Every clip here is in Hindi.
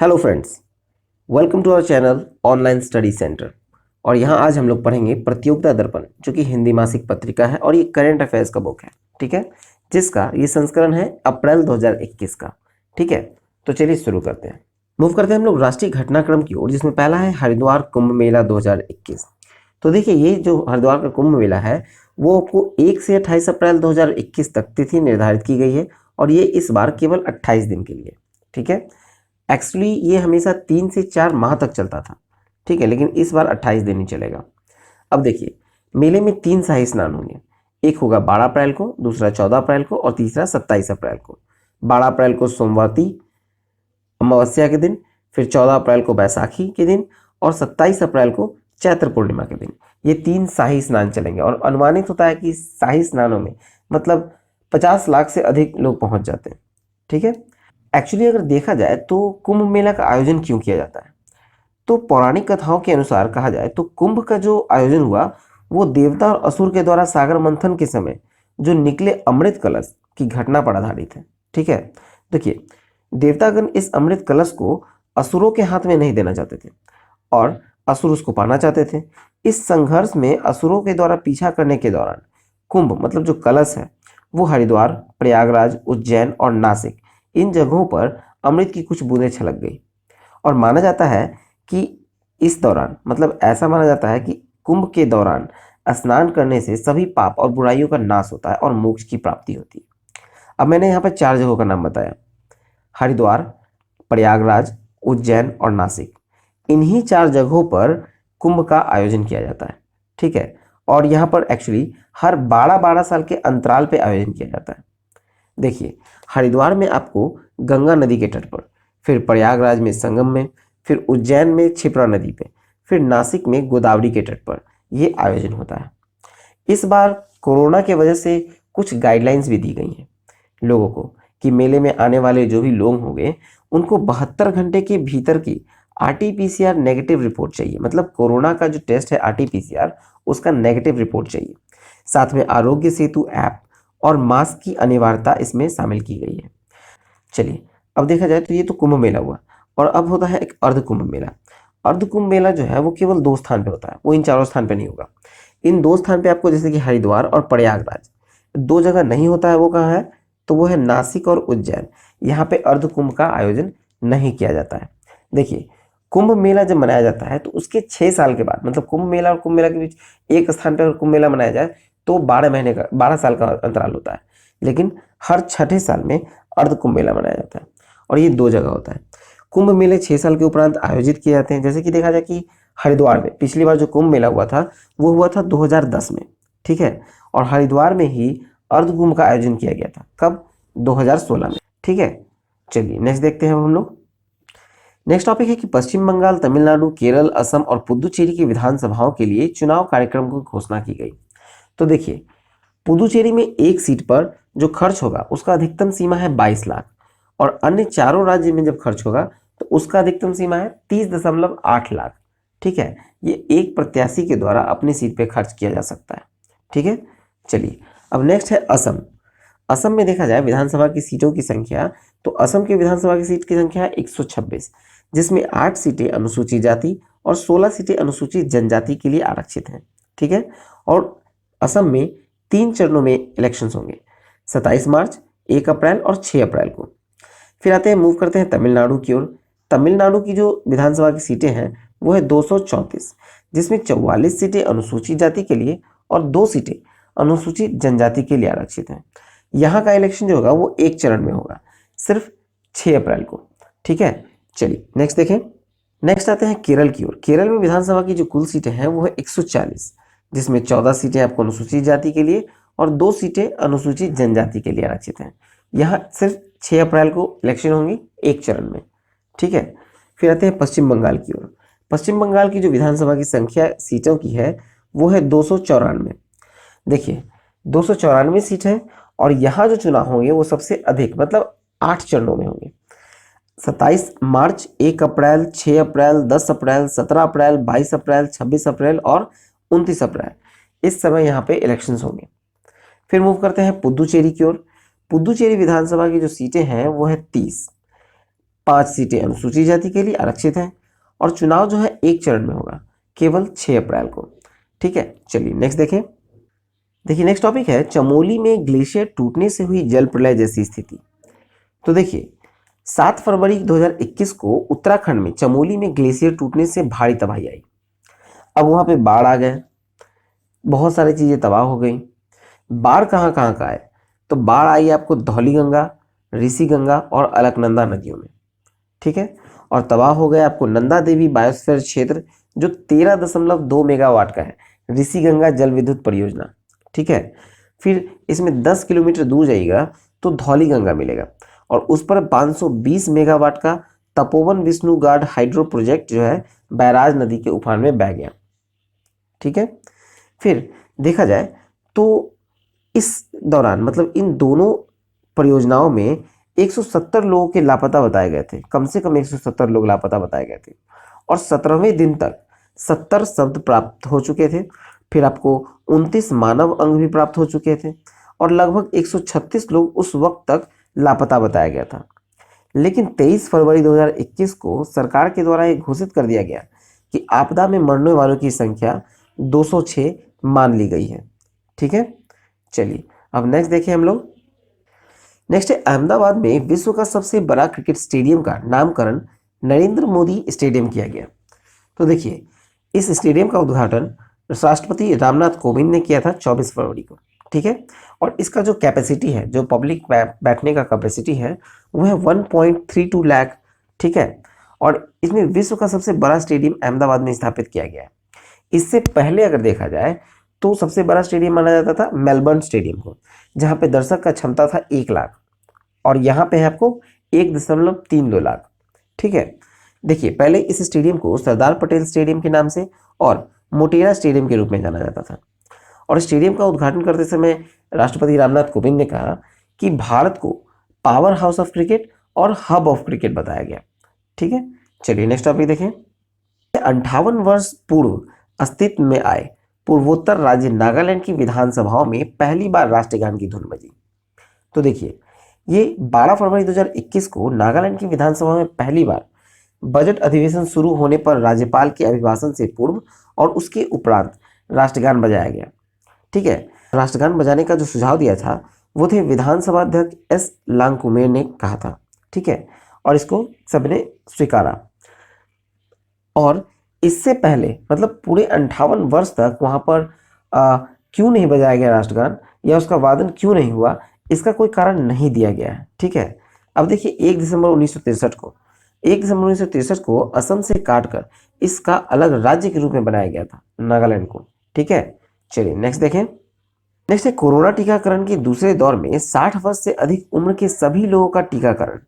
Hello friends, welcome to our channel online study centre. और यहाँ आज हम लोग पढ़ेंगे प्रतियोगिता दर्पण, जो कि हिंदी मासिक पत्रिका है और ये करंट अफेयर्स का बुक है। ठीक है, जिसका ये संस्करण है अप्रैल 2021 का। ठीक है, तो चलिए शुरू करते हैं। मूव करते हैं हम लोग राष्ट्रीय घटनाक्रम की ओर, जिसमें पहला है हरिद्वार कुंभ मेला 2021। तो देखिए, ये जो हरिद्वार का कुंभ मेला है वो आपको 1 से 28 अप्रैल 2021 तक तिथि निर्धारित की गई है और ये इस बार केवल 28 दिन के लिए। ठीक है, एक्चुअली ये हमेशा 3 से 4 माह तक चलता था। ठीक है, लेकिन इस बार 28 दिन ही चलेगा। अब देखिए, मेले में 3 शाही स्नान होंगे। एक होगा 12 अप्रैल को, दूसरा 14 अप्रैल को और तीसरा 27 अप्रैल को। 12 अप्रैल को सोमवती अमावस्या के दिन, फिर 14 अप्रैल को बैसाखी के दिन और 27 अप्रैल को चैत्र पूर्णिमा के दिन। ये 3 शाही स्नान चलेंगे और अनुमानित होता है कि शाही स्नानों में मतलब 50 लाख से अधिक लोग पहुंच जाते हैं। ठीक है, एक्चुअली अगर देखा जाए तो कुंभ मेला का आयोजन क्यों किया जाता है, तो पौराणिक कथाओं के अनुसार कहा जाए तो कुंभ का जो आयोजन हुआ वो देवता और असुर के द्वारा सागर मंथन के समय जो निकले अमृत कलश की घटना पर आधारित है। ठीक है, देखिए, देवतागण इस अमृत कलश को असुरों के हाथ में नहीं देना चाहते थे और असुर उसको पाना चाहते थे। इस संघर्ष में असुरों के द्वारा पीछा करने के दौरान कुंभ मतलब जो कलश है वो हरिद्वार, प्रयागराज, उज्जैन और नासिक, इन जगहों पर अमृत की कुछ बूंदें छलक गई। और माना जाता है कि इस दौरान मतलब ऐसा माना जाता है कि कुंभ के दौरान स्नान करने से सभी पाप और बुराइयों का नाश होता है और मोक्ष की प्राप्ति होती है। अब मैंने यहाँ पर 4 जगहों का नाम बताया, हरिद्वार, प्रयागराज, उज्जैन और नासिक। इन्हीं 4 जगहों पर कुंभ का आयोजन किया जाता है। ठीक है, और यहाँ पर एक्चुअली हर 12-12 साल के अंतराल पे आयोजन किया जाता है। देखिए, हरिद्वार में आपको गंगा नदी के तट पर, फिर प्रयागराज में संगम में, फिर उज्जैन में क्षिप्रा नदी पे, फिर नासिक में गोदावरी के तट पर ये आयोजन होता है। इस बार कोरोना के वजह से कुछ गाइडलाइंस भी दी गई हैं लोगों को कि मेले में आने वाले जो भी लोग होंगे उनको 72 घंटे के भीतर की RT-PCR नेगेटिव रिपोर्ट चाहिए। मतलब कोरोना का जो टेस्ट है RT-PCR, उसका नेगेटिव रिपोर्ट चाहिए। साथ में आरोग्य सेतु ऐप और मास्क की अनिवार्यता इसमें शामिल की गई है। चलिए, अब देखा जाए तो ये तो कुंभ मेला हुआ और अब होता है एक अर्ध कुंभ मेला। अर्ध कुंभ मेला जो है वो केवल 2 स्थान पे होता है, वो इन 4 स्थान पे नहीं होगा। इन 2 स्थान पे आपको, जैसे कि हरिद्वार और प्रयागराज, 2 जगह नहीं होता है। वो कहाँ है, तो वो है नासिक और उज्जैन। यहाँ पे अर्ध कुंभ का आयोजन नहीं किया जाता है। देखिए, कुंभ मेला जब मनाया जाता है तो उसके 6 साल के बाद, मतलब कुंभ मेला और कुंभ मेला के बीच एक स्थान पर कुंभ मेला मनाया जाए तो 12 साल का अंतराल होता है। लेकिन हर छठे साल में अर्ध कुंभ मेला मनाया जाता है और ये 2 जगह होता है। कुंभ मेले 6 साल के उपरांत आयोजित किए जाते हैं। जैसे कि देखा जाए कि हरिद्वार में पिछली बार जो कुंभ मेला हुआ था वो हुआ था 2010 में। ठीक है, और हरिद्वार में ही अर्ध कुंभ का आयोजन किया गया था। कब, 2016 में। ठीक है, चलिए नेक्स्ट देखते हैं हम लोग। नेक्स्ट टॉपिक है कि पश्चिम बंगाल, तमिलनाडु, केरल, असम और पुदुचेरी की विधानसभाओं के लिए चुनाव कार्यक्रम की घोषणा की गई। तो देखिए, पुदुचेरी में एक सीट पर जो खर्च होगा उसका अधिकतम सीमा है 22 लाख और अन्य चारों राज्य में जब खर्च होगा तो उसका अधिकतम सीमा है 30.8 लाख। ठीक है, ये एक प्रत्याशी के द्वारा अपनी सीट पे खर्च किया जा सकता है। ठीक है, चलिए अब नेक्स्ट है असम। असम में देखा जाए विधानसभा की सीटों की संख्या, तो असम की विधानसभा की सीट की संख्या है 126, जिसमें 8 सीटें अनुसूचित जाति और 16 सीटें अनुसूचित जनजाति के लिए आरक्षित हैं। ठीक है, और असम में 3 चरणों में इलेक्शंस होंगे, 27 मार्च, 1 अप्रैल और 6 अप्रैल को। फिर आते हैं, मूव करते हैं तमिलनाडु की ओर। तमिलनाडु की जो विधानसभा की सीटें हैं वो है 234, जिसमें 44 सीटें अनुसूचित जाति के लिए और 2 सीटें अनुसूचित जनजाति के लिए आरक्षित हैं। यहाँ का इलेक्शन जो होगा वो 1 चरण में होगा, सिर्फ 6 अप्रैल को। ठीक है, चलिए नेक्स्ट देखें। नेक्स्ट आते हैं केरल की ओर। केरल में विधानसभा की जो कुल सीटें हैं वो है 140, जिसमें 14 सीटें आपको अनुसूचित जाति के लिए और 2 सीटें अनुसूचित जनजाति के लिए आरक्षित हैं। यहाँ सिर्फ 6 अप्रैल को इलेक्शन होंगी, 1 चरण में। ठीक है, फिर आते हैं पश्चिम बंगाल की ओर। पश्चिम बंगाल की जो विधानसभा की संख्या सीटों की है वो है 294। देखिए, 294 सीट है और यहाँ जो चुनाव होंगे वो सबसे अधिक मतलब 8 चरणों में होंगे। 27 मार्च, 1 अप्रैल, 6 अप्रैल, 10 अप्रैल, 17 अप्रैल, 22 अप्रैल, 26 अप्रैल और 29 अप्रैल, इस समय यहाँ पे इलेक्शंस होंगे। फिर मूव करते हैं पुदुचेरी की ओर। पुदुचेरी विधानसभा की जो सीटें हैं वो है 30, 5 सीटें अनुसूचित जाति के लिए आरक्षित हैं और चुनाव जो है एक चरण में होगा, केवल 6 अप्रैल को। ठीक है, चलिए नेक्स्ट देखें। देखिए नेक्स्ट टॉपिक है चमोली में ग्लेशियर टूटने से हुई जल प्रलय जैसी स्थिति। तो देखिए 7 फरवरी 2021 को उत्तराखंड में चमोली में ग्लेशियर टूटने से भारी तबाही आई। अब वहां पे बाढ़ आ गए, बहुत सारी चीजें तबाह हो गई। बाढ़ कहाँ कहाँ का है, तो बाढ़ आई आपको धौली गंगा, ऋषि गंगा और अलकनंदा नदियों में। ठीक है, और तबाह हो गया आपको नंदा देवी बायोस्फीयर क्षेत्र जो 13.2 मेगावाट का है, ऋषि गंगा जल विद्युत परियोजना। ठीक है, फिर इसमें 10 किलोमीटर दूर जाइएगा तो धौली गंगा मिलेगा और उस पर 520 मेगावाट का तपोवन विष्णुगाड हाइड्रो प्रोजेक्ट जो है बैराज नदी के उफान में बह गया। ठीक है, फिर देखा जाए तो इस दौरान मतलब इन दोनों परियोजनाओं में 170 लोगों के लापता बताए गए थे, कम से कम 170 लोग लापता बताए गए थे और 17वें दिन तक 70 शब्द प्राप्त हो चुके थे। फिर आपको 29 मानव अंग भी प्राप्त हो चुके थे और लगभग 136 लोग उस वक्त तक लापता बताया गया था। लेकिन 23 फरवरी 2021 को सरकार के द्वारा यह घोषित कर दिया गया कि आपदा में मरने वालों की संख्या 206 मान ली गई है। ठीक है, चलिए अब नेक्स्ट देखें हम लोग। नेक्स्ट है अहमदाबाद में विश्व का सबसे बड़ा क्रिकेट स्टेडियम का नामकरण नरेंद्र मोदी स्टेडियम किया गया। तो देखिए इस स्टेडियम का उद्घाटन राष्ट्रपति रामनाथ कोविंद ने किया था 24 फरवरी को। ठीक है, और इसका जो कैपेसिटी है, जो पब्लिक बैठने का कैपेसिटी है वो है 1.32 लाख। ठीक है, और इसमें विश्व का सबसे बड़ा स्टेडियम अहमदाबाद में स्थापित किया गया है। इससे पहले अगर देखा जाए तो सबसे बड़ा स्टेडियम माना जाता था मेलबर्न स्टेडियम को, जहां पे दर्शक का क्षमता था 1 लाख और यहाँ पे है आपको 1.32 लाख। ठीक है, देखिए पहले इस स्टेडियम को सरदार पटेल स्टेडियम के नाम से और मोटेरा स्टेडियम के रूप में जाना जाता था और स्टेडियम का उद्घाटन करते समय राष्ट्रपति रामनाथ कोविंद ने कहा कि भारत को पावर हाउस ऑफ क्रिकेट और हब ऑफ क्रिकेट बताया गया। ठीक है, चलिए नेक्स्ट टॉपिक देखें। 58 वर्ष पूर्व अस्तित्व में आए पूर्वोत्तर राज्य नागालैंड की विधानसभाओं में पहली बार राष्ट्रगान की धुन बजी। तो देखिए ये 12 फरवरी 2021 को नागालैंड की विधानसभा में पहली बार बजट अधिवेशन शुरू होने पर राज्यपाल के अभिभाषण से पूर्व और उसके उपरांत राष्ट्रगान बजाया गया। ठीक है, राष्ट्रगान बजाने का जो सुझाव दिया था वो थे विधानसभा अध्यक्ष एस लांकुमेर ने कहा था। ठीक है, और इसको सबने स्वीकारा और इससे पहले मतलब पूरे 58 वर्ष तक वहां पर क्यों नहीं बजाया गया राष्ट्रगान या उसका वादन क्यों नहीं हुआ, इसका कोई कारण नहीं दिया गया है। ठीक है, अब देखिए 1 दिसंबर 1963 को असम से काटकर इसका अलग राज्य के रूप में बनाया गया था नागालैंड को। ठीक है, चलिए नेक्स्ट देखें। नेक्स्ट है कोरोना टीकाकरण के दूसरे दौर में 60 वर्ष से अधिक उम्र के सभी लोगों का टीकाकरण।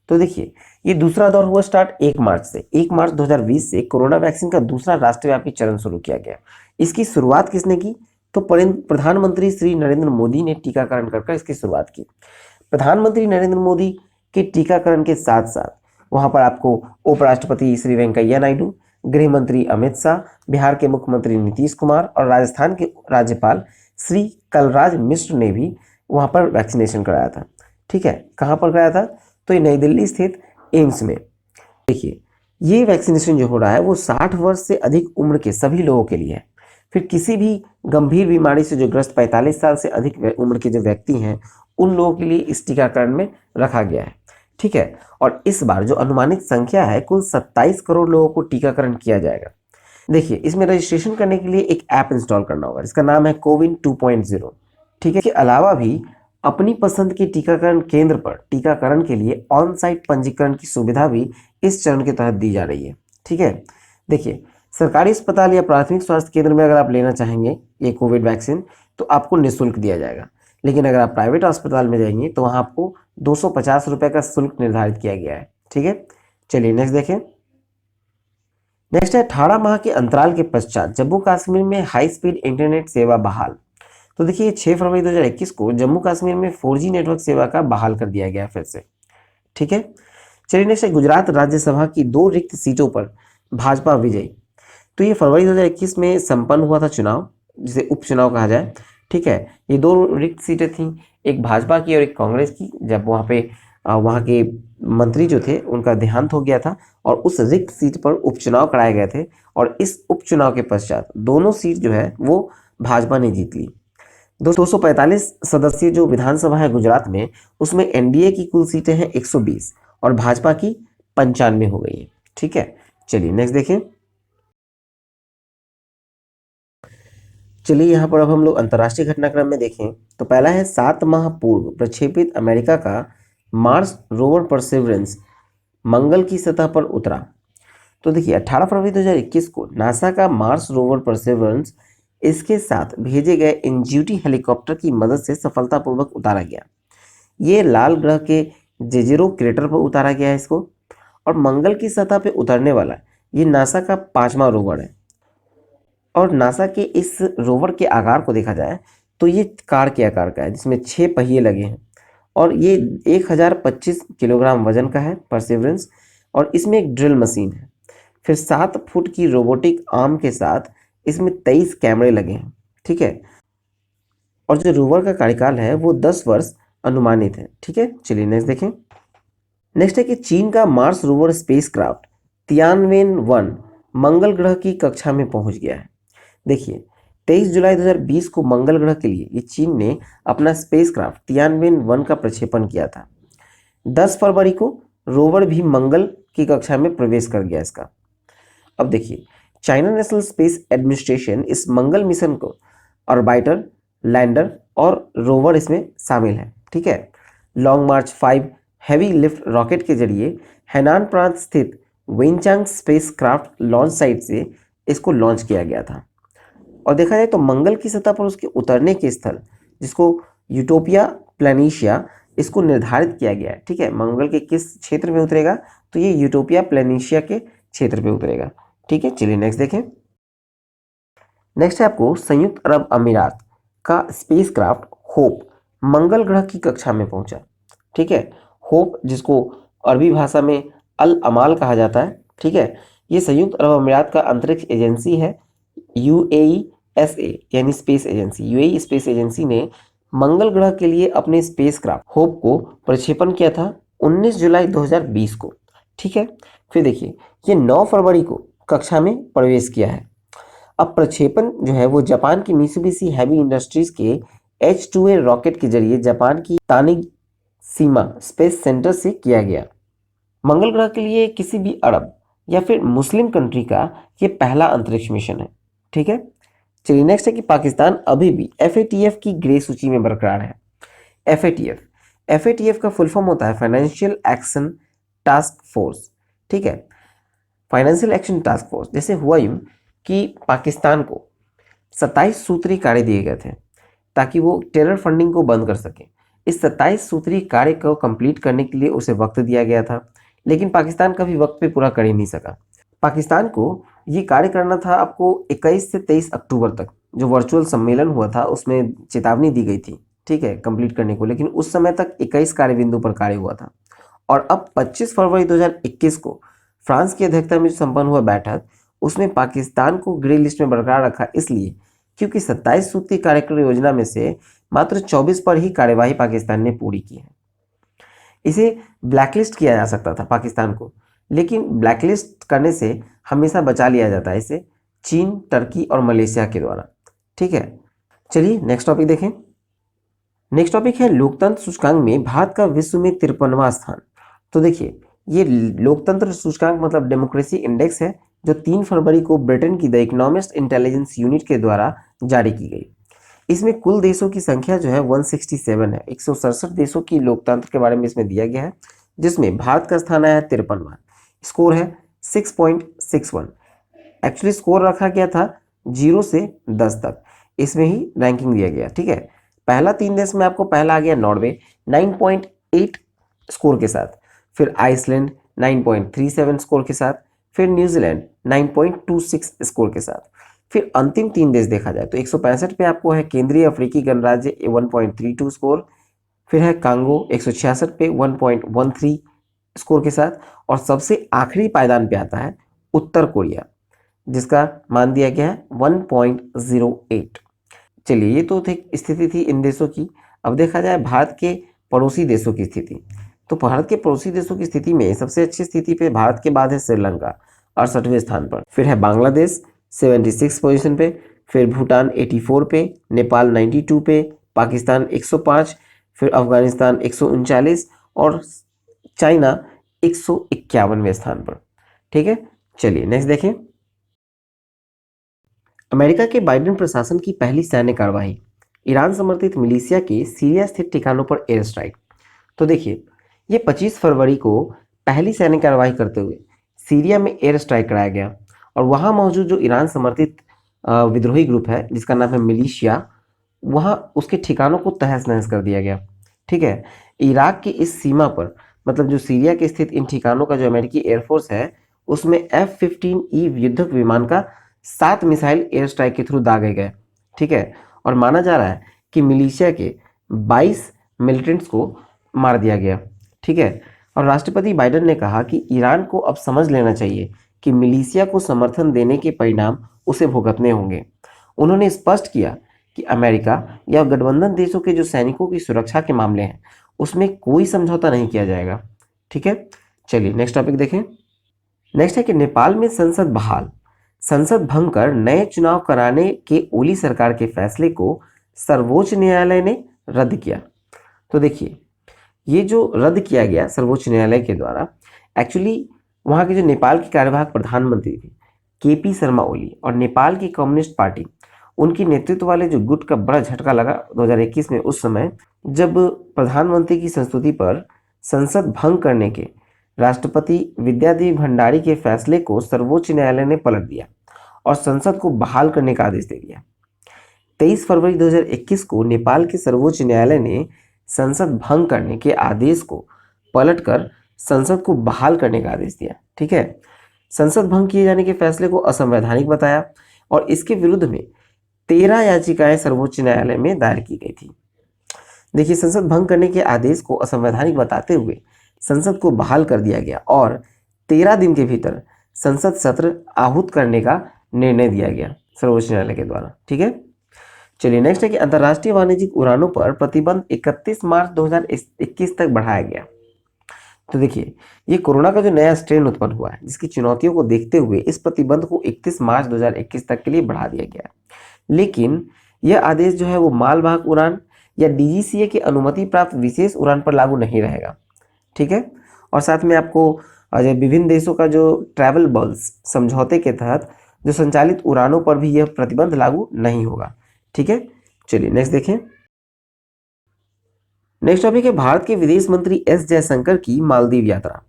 तो देखिए ये दूसरा दौर हुआ स्टार्ट 1 मार्च से। 1 मार्च 2020 से कोरोना वैक्सीन का दूसरा राष्ट्रव्यापी चरण शुरू किया गया। इसकी शुरुआत किसने की, तो प्रधानमंत्री श्री नरेंद्र मोदी ने टीकाकरण कर इसकी शुरुआत की। प्रधानमंत्री नरेंद्र मोदी के टीकाकरण के साथ साथ वहां पर आपको उपराष्ट्रपति श्री वेंकैया नायडू, गृह मंत्री अमित शाह, बिहार के मुख्यमंत्री नीतीश कुमार और राजस्थान के राज्यपाल श्री कलराज मिश्र ने भी वहां पर वैक्सीनेशन कराया था। ठीक है, कहां पर कराया था, तो ये नई दिल्ली स्थित एम्स में। देखिए ये वैक्सीनेशन जो हो रहा है वो 60 वर्ष से अधिक उम्र के सभी लोगों के लिए है। फिर किसी भी गंभीर बीमारी से जो ग्रस्त 45 साल से अधिक उम्र के जो व्यक्ति हैं उन लोगों के लिए इस टीकाकरण में रखा गया है। ठीक है, और इस बार जो अनुमानित संख्या है कुल 27 करोड़ लोगों को टीकाकरण किया जाएगा। देखिए इसमें रजिस्ट्रेशन करने के लिए एक ऐप इंस्टॉल करना होगा, इसका नाम है कोविन 2.0। ठीक है, इसके अलावा भी अपनी पसंद के टीकाकरण केंद्र पर टीकाकरण के लिए ऑन साइट पंजीकरण की सुविधा भी इस चरण के तहत दी जा रही है। ठीक है, देखिए सरकारी अस्पताल या प्राथमिक स्वास्थ्य केंद्र में अगर आप लेना चाहेंगे ये कोविड वैक्सीन तो आपको निःशुल्क दिया जाएगा, लेकिन अगर आप प्राइवेट अस्पताल में जाएंगे तो वहाँ आपको 250 रुपये का शुल्क निर्धारित किया गया है। ठीक है, चलिए नेक्स्ट देखें। नेक्स्ट है 18 माह के अंतराल के पश्चात जम्मू कश्मीर में हाई स्पीड इंटरनेट सेवा बहाल। तो देखिए 6 फरवरी 2021 को जम्मू कश्मीर में 4G नेटवर्क सेवा का बहाल कर दिया गया फिर से। ठीक है, चलिए नेक्स्ट है गुजरात राज्यसभा की 2 रिक्त सीटों पर भाजपा विजयी। तो ये फरवरी 2021 में संपन्न हुआ था चुनाव, जिसे उपचुनाव कहा जाए। ठीक है, ये 2 रिक्त सीटें थी, एक भाजपा की और एक कांग्रेस की। जब वहाँ पे वहाँ के मंत्री जो थे उनका देहांत हो गया था और उस रिक्त सीट पर उपचुनाव कराए गए थे और इस उपचुनाव के पश्चात दोनों सीट जो है वो भाजपा ने जीत ली। 245 सदस्यीय जो विधानसभा है गुजरात में, उसमें एनडीए की कुल सीटें हैं 120 और भाजपा की 95 हो गई है। ठीक है, चलिए नेक्स्ट देखें। चलिए यहाँ पर अब हम लोग अंतर्राष्ट्रीय घटनाक्रम में देखें तो पहला है 7 माह पूर्व प्रक्षेपित अमेरिका का मार्स रोवर परसेवरेंस मंगल की सतह पर उतरा। तो देखिए 18 फरवरी 2021 को नासा का मार्स रोवर परसेवरेंस इसके साथ भेजे गए इंज्यूटी हेलीकॉप्टर की मदद से सफलतापूर्वक उतारा गया। ये लाल ग्रह के जेजेरो क्रेटर पर उतारा गया है इसको, और मंगल की सतह पर उतरने वाला ये नासा का 5वां रोवर है। और नासा के इस रोवर के आकार को देखा जाए तो ये कार के आकार का है जिसमें 6 पहिए लगे हैं और ये 1025 किलोग्राम वजन का है परसेवरेंस, और इसमें एक ड्रिल मशीन है। फिर 7 फुट की रोबोटिक आर्म के साथ इसमें 23 कैमरे लगे हैं। ठीक है, और जो रोवर का कार्यकाल है वो 10 वर्ष अनुमानित है। ठीक है, चलिए नेक्स्ट देखें। नेक्स्ट है कि चीन का मार्स रोवर स्पेसक्राफ्ट तियानवेन-1 मंगल ग्रह की कक्षा में पहुंच गया है। देखिए 23 जुलाई 2020 को मंगल ग्रह के लिए ये चीन ने अपना स्पेसक्राफ्ट तियानवेन-1 का प्रक्षेपण किया था। 10 फरवरी को रोवर भी मंगल की कक्षा में प्रवेश कर गया इसका। अब देखिए चाइना नेशनल स्पेस एडमिनिस्ट्रेशन इस मंगल मिशन को ऑर्बिटर, लैंडर और रोवर इसमें शामिल है। ठीक है, लॉन्ग मार्च 5 हैवी लिफ्ट रॉकेट के जरिए हैनान प्रांत स्थित Wenchang space craft launch site से इसको लॉन्च किया गया था। और देखा जाए तो मंगल की सतह पर उसके उतरने के स्थल जिसको यूटोपिया प्लेनिशिया इसको निर्धारित किया गया है। ठीक है, मंगल के किस क्षेत्र में उतरेगा तो ये यूटोपिया प्लेनिशिया के क्षेत्र पे उतरेगा। ठीक है, चलिए नेक्स्ट देखें। नेक्स्ट है आपको संयुक्त अरब अमीरात का स्पेसक्राफ्ट होप मंगल ग्रह की कक्षा में पहुंचा। ठीक है, होप जिसको अरबी भाषा में अल अमाल कहा जाता है। ठीक है, ये संयुक्त अरब अमीरात का अंतरिक्ष एजेंसी है UAESA यानी space agency. UAE space agency ने मंगल ग्रह के लिए अपने स्पेसक्राफ्ट होप को प्रक्षेपण किया था 19 जुलाई 2020 को। ठीक है, फिर देखिए ये 9 फरवरी को कक्षा में प्रवेश किया है। अब प्रक्षेपण जो है वो जापान की मित्सुबिशी हैवी इंडस्ट्रीज के H2A रॉकेट के जरिए जापान की तानिगसीमा स्पेस सेंटर से किया गया। मंगल ग्रह के लिए किसी भी अरब या फिर मुस्लिम कंट्री का ये पहला अंतरिक्ष मिशन है। ठीक है, चलिए नेक्स्ट है कि पाकिस्तान अभी भी FATF की ग्रे सूची में बरकरार है। FATF का फुल फॉर्म होता है फाइनेंशियल एक्शन टास्क फोर्स। ठीक है, फाइनेंशियल एक्शन टास्क फोर्स। जैसे हुआ यूं कि पाकिस्तान को 27 सूत्री कार्य दिए गए थे ताकि वो टेरर फंडिंग को बंद कर सके। इस 27 सूत्री कार्य को कंप्लीट करने के लिए उसे वक्त दिया गया था, लेकिन पाकिस्तान कभी वक्त पे पूरा कर ही नहीं सका। पाकिस्तान को ये कार्य करना था आपको 21 से 23 अक्टूबर तक, जो वर्चुअल सम्मेलन हुआ था उसमें चेतावनी दी गई थी। ठीक है, कंप्लीट करने को, लेकिन उस समय तक 21 कार्य बिंदु पर कार्य हुआ था। और अब 25 फरवरी 2021 को फ्रांस की अध्यक्षता में जो संपन्न हुआ बैठक, उसमें पाकिस्तान को ग्रे लिस्ट में बरकरार रखा, इसलिए क्योंकि 27 सूत्री कार्यक्रम योजना में से मात्र 24 पर ही कार्यवाही पाकिस्तान ने पूरी की है। इसे ब्लैकलिस्ट किया जा सकता था पाकिस्तान को, लेकिन ब्लैकलिस्ट करने से हमेशा बचा लिया जाता है इसे चीन, टर्की और मलेशिया के द्वारा। ठीक है, चलिए नेक्स्ट टॉपिक देखें। नेक्स्ट टॉपिक है लोकतंत्र सूचकांक में भारत का विश्व में 53वां स्थान। तो देखिए ये लोकतंत्र सूचकांक मतलब डेमोक्रेसी इंडेक्स है, जो 3 फरवरी को ब्रिटेन की द इकोनॉमिस्ट इंटेलिजेंस यूनिट के द्वारा जारी की गई। इसमें कुल देशों की संख्या जो है 167 है। 167 देशों की लोकतंत्र के बारे में इसमें दिया गया है, जिसमें भारत का स्थान आया है 53वां। स्कोर है 6.61। एक्चुअली स्कोर रखा गया था 0 से 10 तक, इसमें ही रैंकिंग दिया गया। ठीक है, पहला 3 देश में आपको पहला आ गया नॉर्वे 9.8 स्कोर के साथ, फिर आइसलैंड 9.37 स्कोर के साथ, फिर न्यूजीलैंड 9.26 स्कोर के साथ। फिर अंतिम 3 देश देखा जाए तो 165 पे आपको है केंद्रीय अफ्रीकी गणराज्य 1.32 स्कोर, फिर है कांगो 166 पे 1.13 स्कोर के साथ, और सबसे आखिरी पायदान पे आता है उत्तर कोरिया, जिसका मान दिया गया है 1.08। चलिए ये तो स्थिति थी इन देशों की। अब देखा जाए भारत के पड़ोसी देशों की स्थिति। तो भारत के पड़ोसी देशों की स्थिति में सबसे अच्छी स्थिति पे भारत के बाद है श्रीलंका 68वें स्थान पर, फिर है बांग्लादेश 76 पोजीशन पे, फिर भूटान 84 पे, नेपाल 92 पे, पाकिस्तान 105, फिर अफगानिस्तान 139 और चाइना 151वें स्थान पर। ठीक है, चलिए नेक्स्ट देखें। अमेरिका के बाइडेन प्रशासन की पहली सैन्य कार्रवाई, ईरान समर्थित मिलिशिया के सीरिया स्थित ठिकानों पर एयर स्ट्राइक। तो देखिए, ये 25 फरवरी को पहली सैन्य कार्रवाई करते हुए सीरिया में एयर स्ट्राइक कराया गया और वहां मौजूद जो ईरान समर्थित विद्रोही ग्रुप है जिसका नाम है मिलिशिया, वहां उसके ठिकानों को तहस नहस कर दिया गया। ठीक है, इराक की इस सीमा पर, मतलब जो सीरिया के स्थित इन ठिकानों का जो अमेरिकी एयरफोर्स है उसमें F-15E युद्धक विमान का 7 मिसाइल एयर स्ट्राइक के थ्रू दागे गए। ठीक है, और माना जा रहा है कि मिलिशिया के 22 मिलिटेंट्स को मार दिया गया। ठीक है, और राष्ट्रपति बाइडेन ने कहा कि ईरान को अब समझ लेना चाहिए कि मिलिशिया को समर्थन देने के परिणाम उसे भुगतने होंगे। उन्होंने स्पष्ट किया कि अमेरिका या गठबंधन देशों के जो सैनिकों की सुरक्षा के मामले हैं उसमें कोई समझौता नहीं किया जाएगा। ठीक है, चलिए नेक्स्ट टॉपिक देखें। नेक्स्ट है कि नेपाल में संसद बहाल, संसद भंग कर नए चुनाव कराने के ओली सरकार के फैसले को सर्वोच्च न्यायालय ने रद्द किया। तो देखिए, ये जो रद्द किया गया सर्वोच्च न्यायालय के द्वारा, एक्चुअली वहाँ के जो नेपाल के कार्यवाहक प्रधानमंत्री थे KP शर्मा ओली और नेपाल की कम्युनिस्ट पार्टी, उनकी नेतृत्व वाले जो गुट का बड़ा झटका लगा 2021 में, उस समय जब प्रधानमंत्री की संस्तुति पर संसद भंग करने के राष्ट्रपति विद्यादेवी भंडारी के फैसले को सर्वोच्च न्यायालय ने पलट दिया और संसद को बहाल करने का आदेश दे दिया। 23 फरवरी 2021 को नेपाल के सर्वोच्च न्यायालय ने संसद भंग करने के आदेश को पलटकर संसद को बहाल करने का आदेश दिया। ठीक है, संसद भंग किए जाने के फैसले को असंवैधानिक बताया और इसके विरुद्ध में 13 याचिकाएं सर्वोच्च न्यायालय में दायर की गई थी। देखिए, संसद भंग करने के आदेश को असंवैधानिक बताते हुए संसद को बहाल कर दिया गया और 13 दिन के भीतर संसद सत्र आहूत करने का निर्णय दिया गया सर्वोच्च न्यायालय के द्वारा। ठीक है, चलिए नेक्स्ट है कि अंतर्राष्ट्रीय वाणिज्यिक उड़ानों पर प्रतिबंध 31 मार्च 2021 तक बढ़ाया गया। तो देखिए, ये कोरोना का जो नया स्ट्रेन उत्पन्न हुआ है जिसकी चुनौतियों को देखते हुए इस प्रतिबंध को 31 मार्च 2021 तक के लिए बढ़ा दिया गया है। लेकिन यह आदेश जो है वो मालवाहक उड़ान या DGCA की अनुमति प्राप्त विशेष उड़ान पर लागू नहीं रहेगा। ठीक है, और साथ में आपको विभिन्न देशों का जो ट्रैवल बल्स समझौते के तहत जो संचालित उड़ानों पर भी यह प्रतिबंध लागू नहीं होगा। ठीक है, चलिए नेक्स्ट देखें। नेक्स्ट टॉपिक है भारत के विदेश मंत्री S जयशंकर की मालदीव यात्रा।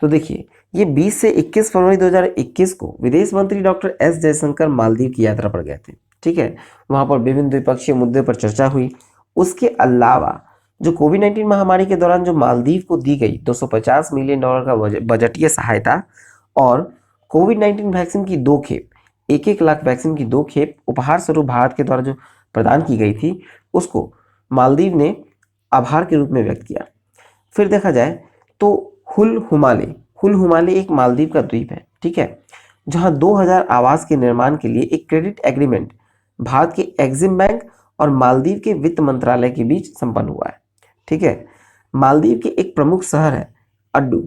तो देखिए, ये 20 से 21 फरवरी 2021 को विदेश मंत्री डॉक्टर S जयशंकर मालदीव की यात्रा पर गए थे। ठीक है, वहां पर विभिन्न द्विपक्षीय मुद्दे पर चर्चा हुई। उसके अलावा जो कोविड-19 महामारी के दौरान जो मालदीव को दी गई $250 मिलियन का बजटीय सहायता और कोविड-19 वैक्सीन की 2 खेप, 1-1 लाख वैक्सीन की 2 खेप उपहार स्वरूप भारत के द्वारा जो प्रदान की गई थी, उसको मालदीव ने आभार के रूप में व्यक्त किया। फिर देखा जाए तो हुल हुमाले एक मालदीव का द्वीप है। ठीक है, जहां 2000 आवास के निर्माण के लिए एक क्रेडिट एग्रीमेंट भारत के एग्जिम बैंक और मालदीव के वित्त मंत्रालय के बीच संपन्न हुआ है। ठीक है, मालदीव के एक प्रमुख शहर है अड्डू,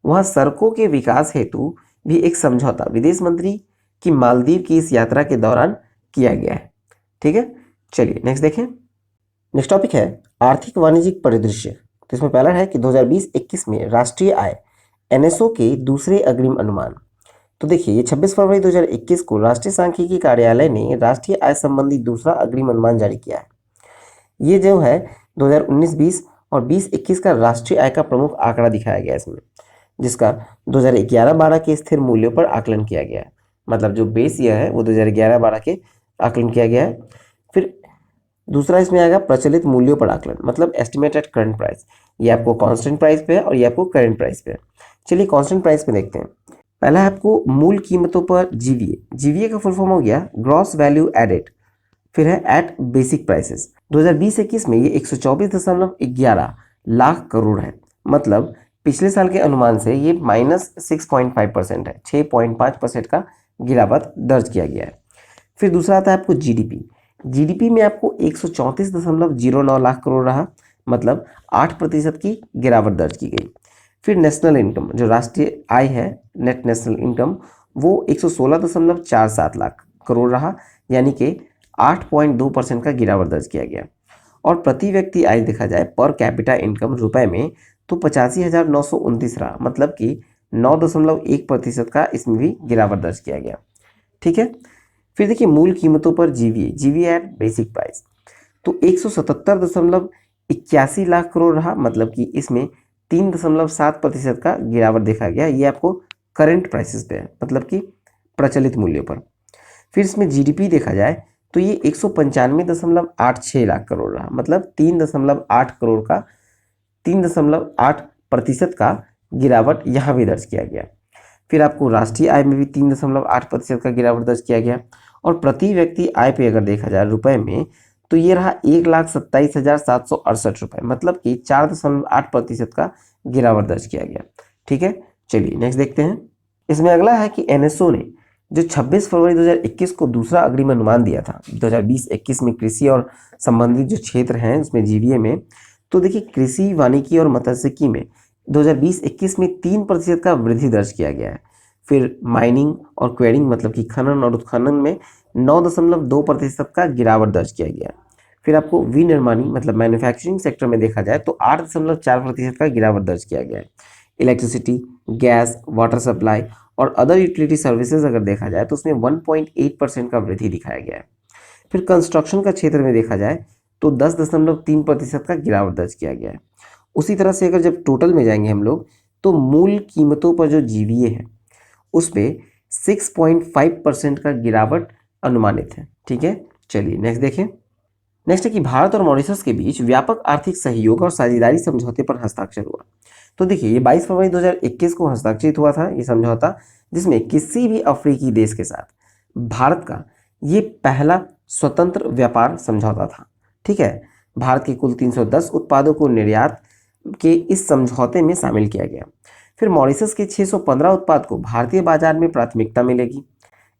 वहां सड़कों के विकास हेतु भी एक समझौता विदेश मंत्री की मालदीव की इस यात्रा के दौरान किया गया है। ठीक है, चलिए नेक्स्ट देखें। नेक्स्ट टॉपिक है आर्थिक वाणिज्यिक परिदृश्य। तो इसमें पहला है कि 2020-21 में राष्ट्रीय आय NSO के दूसरे अग्रिम अनुमान। तो देखिए, ये 26 फरवरी 2021 को राष्ट्रीय सांख्यिकी कार्यालय ने राष्ट्रीय आय संबंधी दूसरा अग्रिम अनुमान जारी किया है। ये जो है 2019-20 और 20-21 का राष्ट्रीय आय का प्रमुख आंकड़ा दिखाया गया है इसमें, जिसका 2011-12 के स्थिर मूल्यों पर आकलन किया गया है। मतलब जो बेस ईयर है वो 2011-12 के आकलन किया गया है। फिर दूसरा इसमें आएगा प्रचलित मूल्यों पर आकलन, मतलब एस्टिमेटेड करंट प्राइस। ये आपको कांस्टेंट प्राइस पे है और ये आपको करंट प्राइस पे है। चलिए कांस्टेंट प्राइस पे देखते हैं। पहला है आपको मूल कीमतों पर GVA का फुल फॉर्म हो गया ग्रॉस वैल्यू एडेड, फिर है एट बेसिक प्राइसेस। 2020-21 में ये 124.11 लाख करोड़ है। मतलब पिछले साल के अनुमान से ये -6.5% है, 6.5% का गिरावट दर्ज किया गया है। फिर दूसरा आता है आपको GDP में आपको 134.09 लाख करोड़ रहा, मतलब 8% की गिरावट दर्ज की गई। फिर नेशनल इनकम, जो राष्ट्रीय आय है, नेट नेशनल इनकम, वो 116.47 लाख करोड़ रहा, यानी कि 8.2% का गिरावट दर्ज किया गया। और प्रति व्यक्ति आय देखा जाए, पर कैपिटा इनकम रुपए में, तो 85,929 रहा, मतलब कि 9.1% का इसमें भी गिरावट दर्ज किया गया। ठीक है। फिर देखिए मूल कीमतों पर जीवीए एट बेसिक प्राइस, तो 177.81 लाख करोड़ रहा, मतलब कि इसमें 3.7% का गिरावट देखा गया। ये आपको करंट प्राइसेस पे है, मतलब कि प्रचलित मूल्यों पर। फिर इसमें जीडीपी देखा जाए तो ये 195.86 लाख करोड़ रहा, मतलब 3.8 करोड़ का 3.8% का गिरावट यहाँ भी दर्ज किया गया। फिर आपको राष्ट्रीय आय में भी 3.8% का गिरावट दर्ज किया गया। और प्रति व्यक्ति आय पे अगर देखा जाए रुपए में, तो ये रहा 1,27,768 रुपये, मतलब कि 4.8% का गिरावट दर्ज किया गया। ठीक है, चलिए नेक्स्ट देखते हैं। इसमें अगला है कि एनएसओ ने जो 26 फरवरी 2021 को दूसरा अग्रिम अनुमान दिया था 2020-21 में कृषि और संबंधित जो क्षेत्र हैं उसमें जीवीए में, तो देखिए कृषि, वानिकी और मत्स्यिकी में 2020-21 में 3% का वृद्धि दर्ज किया गया है। फिर माइनिंग और क्वेरिंग, मतलब कि खनन और उत्खनन में 9.2% का गिरावट दर्ज किया गया। फिर आपको विनिर्माणी, मतलब मैन्युफैक्चरिंग सेक्टर में देखा जाए तो 8.4% का गिरावट दर्ज किया गया है। इलेक्ट्रिसिटी, गैस, वाटर सप्लाई और अदर यूटिलिटी सर्विसेज अगर देखा जाए तो उसमें 1.8% का वृद्धि दिखाया गया है। फिर कंस्ट्रक्शन का क्षेत्र में देखा जाए तो 10.3% का गिरावट दर्ज किया गया है। उसी तरह से अगर जब टोटल में जाएंगे हम लोग, तो मूल कीमतों पर जो जीवीए है उस पर 6.5% का गिरावट अनुमानित है। ठीक है, चलिए नेक्स्ट देखें। नेक्स्ट है कि भारत और मॉरिशस के बीच व्यापक आर्थिक सहयोग और साझेदारी समझौते पर हस्ताक्षर हुआ। तो देखिए ये 22 फरवरी 2021 को हस्ताक्षरित हुआ था ये समझौता, जिसमें किसी भी अफ्रीकी देश के साथ भारत का ये पहला स्वतंत्र व्यापार समझौता था। ठीक है, भारत के कुल 310 उत्पादों को निर्यात के इस समझौते में शामिल किया गया। फिर मॉरिशस के 615 उत्पाद को भारतीय बाजार में प्राथमिकता मिलेगी,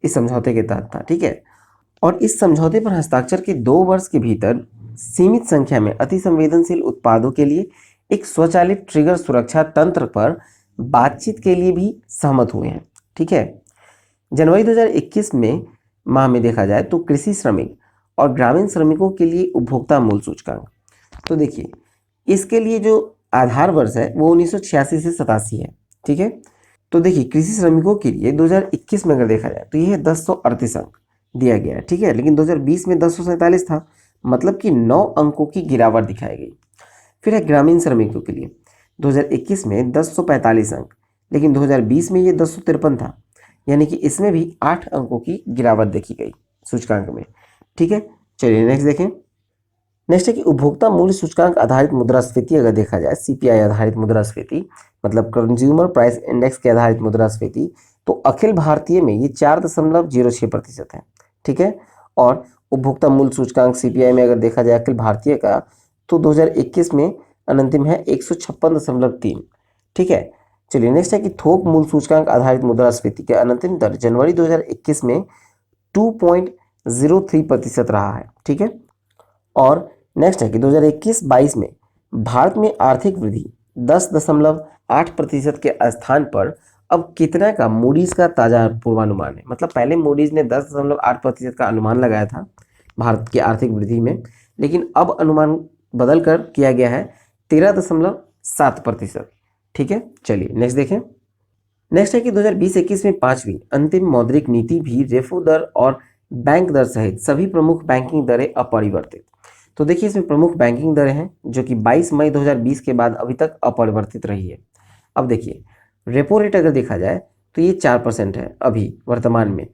इस समझौते के तहत था। ठीक है, और इस समझौते पर हस्ताक्षर के 2 वर्ष के भीतर सीमित संख्या में अति संवेदनशील उत्पादों के लिए एक स्वचालित ट्रिगर सुरक्षा तंत्र पर बातचीत के लिए भी सहमत हुए हैं। ठीक है, जनवरी 2021 में माह में देखा जाए तो कृषि श्रमिक और ग्रामीण श्रमिकों के लिए उपभोक्ता मूल्य सूचकांक, तो देखिए इसके लिए जो आधार वर्ष है वो 1986 से 87 है। ठीक है, तो देखिए कृषि श्रमिकों के लिए 2021 में अगर देखा जाए तो यह 1038 अंक दिया गया है। ठीक है, लेकिन 2020 में 1047 था, मतलब कि 9 अंकों की गिरावट दिखाई गई। फिर है ग्रामीण श्रमिकों के लिए 2021 में 1045 अंक, लेकिन 2020 में ये 1053 था, यानी कि इसमें भी 8 अंकों की गिरावट देखी गई सूचकांक में। ठीक है, चलिए नेक्स्ट देखें। नेक्स्ट है कि उपभोक्ता मूल्य सूचकांक आधारित मुद्रास्फीति अगर देखा जाए, सीपीआई आधारित मुद्रास्फीति, मतलब कंज्यूमर प्राइस इंडेक्स के आधारित मुद्रास्फीति, तो अखिल भारतीय में ये 4.06% है। ठीक है, और उपभोक्ता मूल्य सूचकांक सीपीआई में अगर देखा जाए अखिल भारतीय का, तो 2021 में अनंतिम है 156.3। ठीक है, चलिए नेक्स्ट है कि थोक मूल्य सूचकांक आधारित मुद्रास्फीति के अनंतिम दर जनवरी 2021 में 2.03% रहा है। ठीक है, और नेक्स्ट है कि 2021-22 में भारत में आर्थिक वृद्धि 10.8% के स्थान पर अब कितना का मूडीज का ताजा पूर्वानुमान है। मतलब पहले मूडीज ने 10.8% का अनुमान लगाया था भारत की आर्थिक वृद्धि में, लेकिन अब अनुमान बदल कर किया गया है 13.7%। ठीक है, चलिए नेक्स्ट देखें। नेक्स्ट है कि 2020-21 में 5वीं अंतिम मौद्रिक नीति भी रेपो दर और बैंक दर सहित सभी प्रमुख बैंकिंग दरें अपरिवर्तित। तो देखिए इसमें प्रमुख बैंकिंग दरें हैं जो कि 22 मई 2020 के बाद अभी तक अपरिवर्तित रही है। अब देखिए रेपो रेट अगर देखा जाए तो ये 4% है अभी वर्तमान में,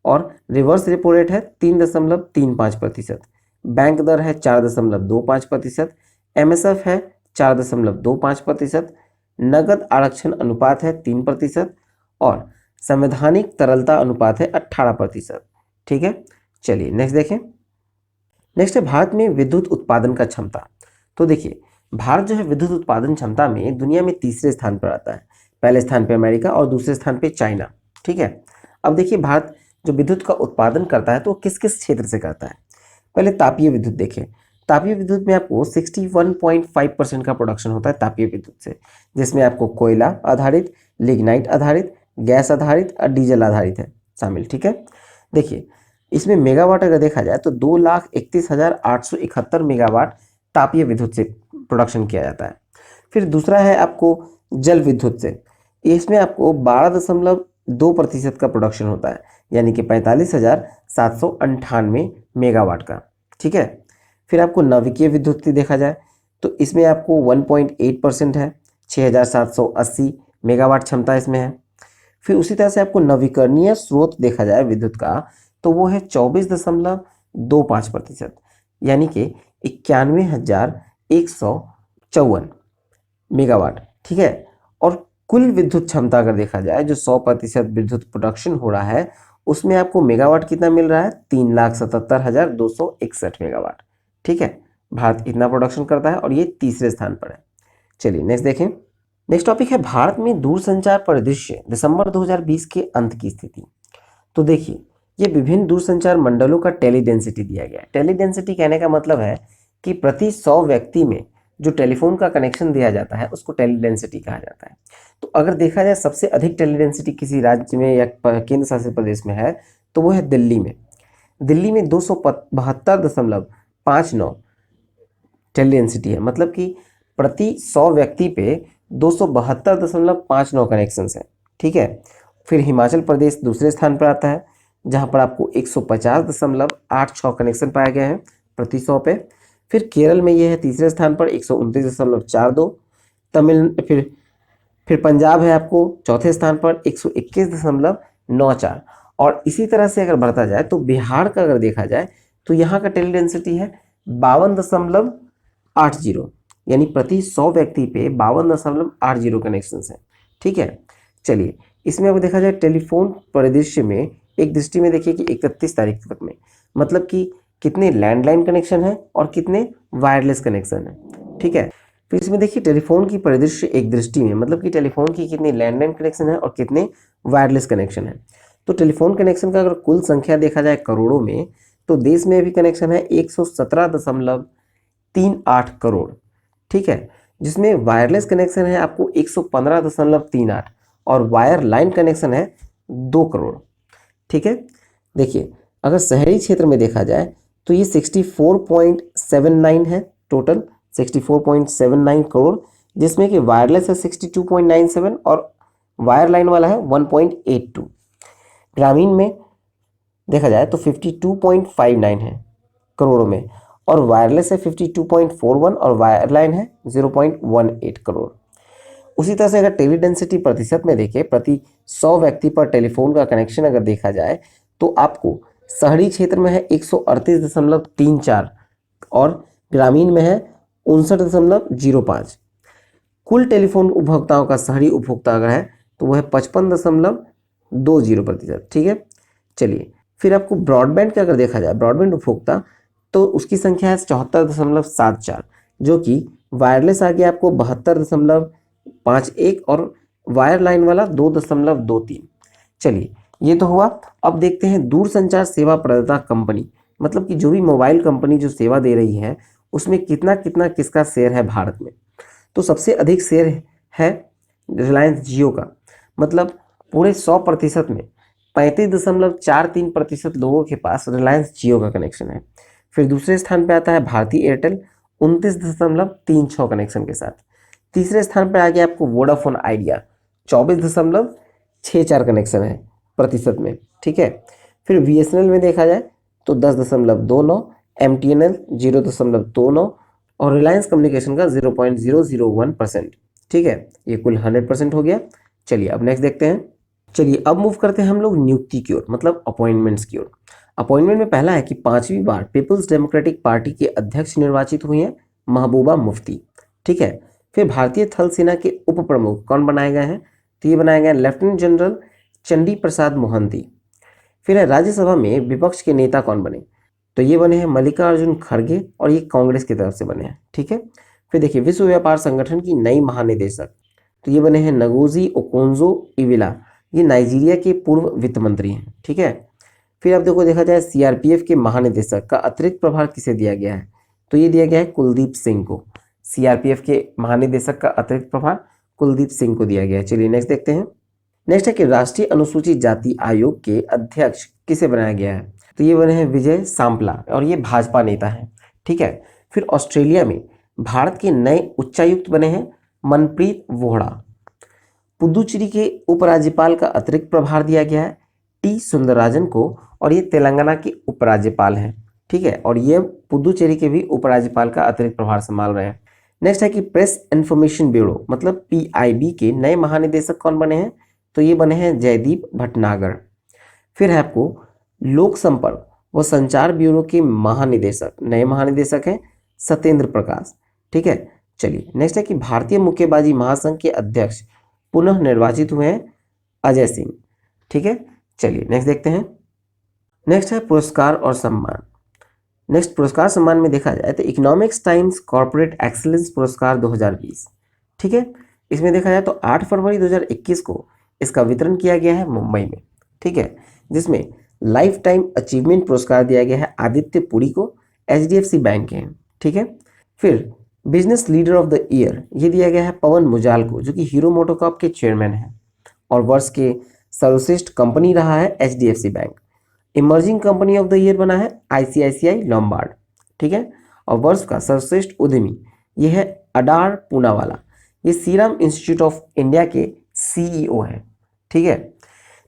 और रिवर्स रेपो रेट है 3.35%, बैंक दर है 4.25%, एमएसएफ है 4.25%, नगद आरक्षण अनुपात है 3% और संवैधानिक तरलता अनुपात है 18%। ठीक है, चलिए नेक्स्ट देखें। नेक्स्ट है भारत में विद्युत उत्पादन का क्षमता। तो देखिए भारत जो है विद्युत उत्पादन क्षमता में दुनिया में तीसरे स्थान पर आता है, पहले स्थान पे अमेरिका और दूसरे स्थान पे चाइना। ठीक है, अब देखिए भारत जो विद्युत का उत्पादन करता है तो किस किस क्षेत्र से करता है। पहले तापीय विद्युत देखें तापीय विद्युत में आपको 61.5% का प्रोडक्शन होता है तापीय विद्युत से, जिसमें आपको कोयला आधारित, लिग्नाइट आधारित, गैस आधारित और डीजल आधारित है शामिल। ठीक है, देखिए इसमें मेगावाट अगर देखा जाए तो 2,31,871 मेगावाट तापीय विद्युत से प्रोडक्शन किया जाता है। फिर दूसरा है आपको जल विद्युत से, इसमें आपको 12.2% का प्रोडक्शन होता है, यानी कि 45,798 मेगावाट का। ठीक है, फिर आपको नाभिकीय विद्युत की देखा जाए तो इसमें आपको 1.8% है, 6,780 मेगावाट क्षमता इसमें है। फिर उसी तरह से आपको नवीकरणीय स्रोत देखा जाए विद्युत का तो वो है 24.25%, यानी कि 91,154 मेगावाट। ठीक है, और कुल विद्युत क्षमता अगर देखा जाए जो 100% विद्युत प्रोडक्शन हो रहा है उसमें आपको मेगावाट कितना मिल रहा है, 3,77,261 मेगावाट। ठीक है, भारत इतना प्रोडक्शन करता है और ये तीसरे स्थान पर है। चलिए नेक्स्ट देखें। नेक्स्ट टॉपिक है भारत में दूरसंचार परिदृश्य दिसंबर 2020 के अंत की स्थिति। तो देखिए ये विभिन्न दूरसंचार मंडलों का टेली डेंसिटी दिया गया है। टेली डेंसिटी कहने का मतलब है कि प्रति 100 व्यक्ति में जो टेलीफोन का कनेक्शन दिया जाता है उसको टेली डेंसिटी कहा जाता है। तो अगर देखा जाए सबसे अधिक टेली डेंसिटी किसी राज्य में या केंद्र शासित प्रदेश में है तो वो है दिल्ली में। दिल्ली में 272.59 टेली डेंसिटी है, मतलब कि प्रति 100 व्यक्ति पे 272.59 कनेक्शन है। ठीक है, फिर हिमाचल प्रदेश दूसरे स्थान पर आता है जहां पर आपको 150.86 कनेक्शन पाए गए हैं प्रति 100 पे। फिर केरल में ये है तीसरे स्थान पर 129.42। फिर पंजाब है आपको चौथे स्थान पर 121.94। और इसी तरह से अगर बढ़ता जाए तो बिहार का अगर देखा जाए तो यहाँ का टेली डेंसिटी है 52.80, यानी प्रति 100 व्यक्ति पे 52.80 कनेक्शन है। ठीक है, चलिए इसमें अब देखा जाए टेलीफोन परिदृश्य में एक दृष्टि में देखिए कि 31 तारीख तक में मतलब कि कितने लैंडलाइन कनेक्शन है और कितने वायरलेस कनेक्शन है। ठीक है, फिर इसमें देखिए टेलीफोन की परिदृश्य एक दृष्टि में मतलब कि टेलीफोन की कितने लैंडलाइन कनेक्शन है और कितने वायरलेस कनेक्शन है। तो टेलीफोन कनेक्शन का अगर कुल संख्या देखा जाए करोड़ों में तो देश में भी कनेक्शन है 117.38 करोड़। ठीक है, जिसमें वायरलेस कनेक्शन है आपको 115.38 और वायर लाइन कनेक्शन है 2 करोड़। ठीक है, देखिए अगर शहरी क्षेत्र में देखा जाए तो ये 64.79 है, टोटल 64.79 करोड़, जिसमें कि वायरलेस है 62.97 और वायर लाइन वाला है 1.82। ग्रामीण में देखा जाए तो 52.59 है करोड़ों में और वायरलेस है 52.41 और वायर लाइन है 0.18 करोड़। उसी तरह से अगर टेली डेंसिटी प्रतिशत में देखें प्रति 100 व्यक्ति पर टेलीफोन का कनेक्शन अगर देखा जाए तो आपको शहरी क्षेत्र में है 138.34 और ग्रामीण में है 59.05। कुल टेलीफोन उपभोक्ताओं का शहरी उपभोक्ता अगर है तो वह है 55.20%। ठीक है, चलिए फिर आपको ब्रॉडबैंड का अगर देखा जाए ब्रॉडबैंड उपभोक्ता तो उसकी संख्या है 74.74, जो कि वायरलेस आ गया आपको 72.51 और वायर लाइन वाला 2.23। चलिए ये तो हुआ। अब देखते हैं दूरसंचार सेवा प्रदाता कंपनी, मतलब कि जो भी मोबाइल कंपनी जो सेवा दे रही है उसमें कितना कितना किसका शेयर है भारत में। तो सबसे अधिक शेयर है रिलायंस जियो का, मतलब पूरे 100% में 35.43% लोगों के पास रिलायंस जियो का कनेक्शन है। फिर दूसरे स्थान पर आता है भारती एयरटेल 29.36 कनेक्शन के साथ। तीसरे स्थान पर आ गया आपको वोडाफोन आइडिया 24.64 कनेक्शन है प्रतिशत में। ठीक है, फिर बीएसएनएल में देखा जाए तो 10.29, एमटीएनएल 0.29 और रिलायंस कम्युनिकेशन का 0.001%। ठीक है, ये कुल 100% हो गया। चलिए अब नेक्स्ट देखते हैं। चलिए अब मूव करते हैं हम लोग नियुक्ति की ओर, मतलब अपॉइंटमेंट्स की ओर। अपॉइंटमेंट में पहला है कि 5वीं बार पीपल्स डेमोक्रेटिक पार्टी के अध्यक्ष निर्वाचित हुई हैं महबूबा मुफ्ती। ठीक है, फिर भारतीय थल सेना के उप प्रमुख कौन बनाए गए हैं, तो ये बनाए गए लेफ्टिनेंट जनरल चंडी प्रसाद मोहंती। फिर है राज्यसभा में विपक्ष के नेता कौन बने, तो ये बने हैं मल्लिकार्जुन खड़गे और ये कांग्रेस की तरफ से बने हैं। ठीक है, फिर देखिए विश्व व्यापार संगठन की नई महानिदेशक, तो ये बने हैं नगोजी ओकोंजो इविला, ये नाइजीरिया के पूर्व वित्त मंत्री हैं। ठीक है, फिर अब देखा जाए सीआरपीएफ के महानिदेशक का अतिरिक्त प्रभार किसे दिया गया है, तो ये दिया गया है कुलदीप सिंह को। सीआरपीएफ के महानिदेशक का अतिरिक्त प्रभार कुलदीप सिंह को दिया गया है। चलिए नेक्स्ट देखते हैं। नेक्स्ट है कि राष्ट्रीय अनुसूचित जाति आयोग के अध्यक्ष किसे बनाया गया है? तो ये बने हैं विजय सांपला और ये भाजपा नेता हैं। ठीक है। फिर ऑस्ट्रेलिया में भारत के नए उच्चायुक्त बने हैं मनप्रीत वोहरा। पुदुचेरी के उपराज्यपाल का अतिरिक्त प्रभार दिया गया है टी सुंदरराजन को और ये तेलंगाना के उपराज्यपाल हैं। ठीक है। और ये पुदुचेरी के भी उपराज्यपाल का अतिरिक्त प्रभार संभाल रहे हैं। नेक्स्ट है कि प्रेस इंफॉर्मेशन ब्यूरो मतलब पीआईबी के नए महानिदेशक कौन बने हैं? तो ये बने हैं जयदीप भटनागर। फिर है आपको लोक संपर्क व संचार ब्यूरो के महानिदेशक, नए महानिदेशक हैं सत्येंद्र प्रकाश। ठीक है। चलिए नेक्स्ट है कि भारतीय मुक्केबाजी महासंघ के अध्यक्ष पुनः निर्वाचित हुए हैं अजय सिंह। ठीक है। चलिए नेक्स्ट देखते हैं। नेक्स्ट है पुरस्कार और सम्मान। नेक्स्ट पुरस्कार सम्मान में देखा जाए तो इकोनॉमिक्स टाइम्स कॉर्पोरेट एक्सीलेंस पुरस्कार 2020। ठीक है। इसमें देखा जाए तो 8 फरवरी 2021 को इसका वितरण किया गया है मुंबई में। ठीक है। जिसमें लाइफ टाइम अचीवमेंट पुरस्कार दिया गया है आदित्य पुरी को, एचडीएफसी बैंक के हैं। ठीक है। फिर business leader of the year ये दिया गया है पवन मुजाल को, जो कि हीरो मोटोकॉर्प के चेयरमैन हैं और वर्ष के सर्वश्रेष्ठ कंपनी रहा है HDFC bank. Emerging company of the year बना है आईसीआईसीआई लॉम्बार्ड। ठीक है। और वर्ष का सर्वश्रेष्ठ उद्यमी ये है अडार पूनावाला, ये सीरम इंस्टीट्यूट ऑफ इंडिया के सीईओ हैं। ठीक है।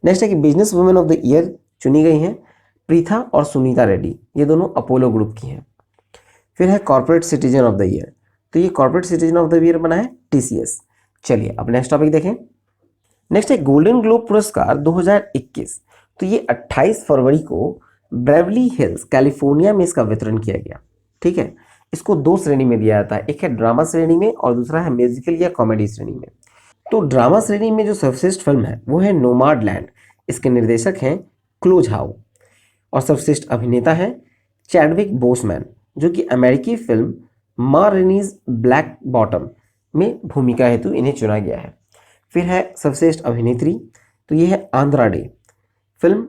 नेक्स्ट है कि business women of the year चुनी गई हैं प्रीथा और सुनीता रेड्डी, ये दोनों अपोलो ग्रुप की हैं। फिर है corporate citizen of the year, तो ये corporate citizen of the year बना है टीसीएस। चलिए अब नेक्स्ट टॉपिक देखें। नेक्स्ट है गोल्डन ग्लोब पुरस्कार 2021। तो ये 28 फरवरी को बेवरली हिल्स कैलिफोर्निया में इसका वितरण किया गया। ठीक है। इसको 2 श्रेणी में दिया जाता है, एक है ड्रामा श्रेणी में और दूसरा है म्यूजिकल या कॉमेडी श्रेणी में। तो ड्रामा श्रेणी में जो सर्वश्रेष्ठ फिल्म है वो है नोमाडलैंड, इसके निर्देशक हैं क्लोज हाउ और सर्वश्रेष्ठ अभिनेता हैं चैडविक बोसमैन, जो कि अमेरिकी फिल्म मा रेनीज ब्लैक बॉटम में भूमिका हेतु इन्हें चुना गया है। फिर है सर्वश्रेष्ठ अभिनेत्री, तो ये है Andra Day, film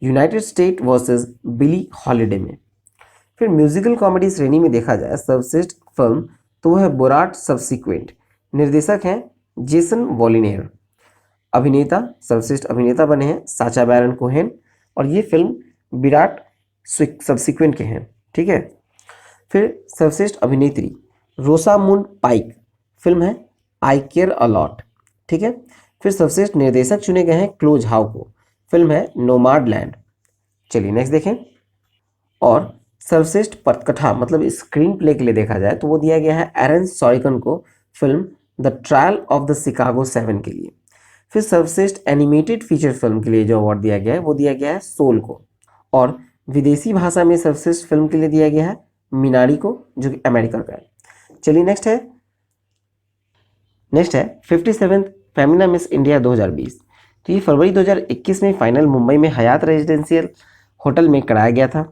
United State versus Billie Holiday में। फिर म्यूजिकल कॉमेडी श्रेणी में देखा जाए सर्वश्रेष्ठ फिल्म तो वो है बोराट सबसिक्वेंट, निर्देशक हैं जेसन वॉलिनेयर। अभिनेता सर्वश्रेष्ठ अभिनेता बने हैं साचा बैरन कोहेन और ये फिल्म विराट सबसिक्वेंट के हैं। ठीक है। फिर सर्वश्रेष्ठ अभिनेत्री रोसामुंड पाइक, फिल्म है आई केयर अ लॉट। ठीक है। फिर सर्वश्रेष्ठ निर्देशक चुने गए हैं क्लोज हाउ को, फिल्म है नोमाडलैंड। चलिए नेक्स्ट देखें। और सर्वश्रेष्ठ पटकथा मतलब स्क्रीन प्ले के लिए देखा जाए तो वो दिया गया है एरन सॉरिकन को, film the trial of the Chicago 7 के लिए। फिर सर्वश्रेष्ठ एनिमेटेड फीचर फिल्म के लिए जो अवार्ड दिया गया है वो दिया गया है सोल को। और विदेशी भाषा में सर्वश्रेष्ठ फिल्म के लिए दिया गया है मिनारी को, जो कि अमेरिका का है। चलिए नेक्स्ट है 57th फेमिना मिस इंडिया 2020। तो ये फरवरी 2021 में फाइनल मुंबई में हयात रेजिडेंशियल होटल में कराया गया था।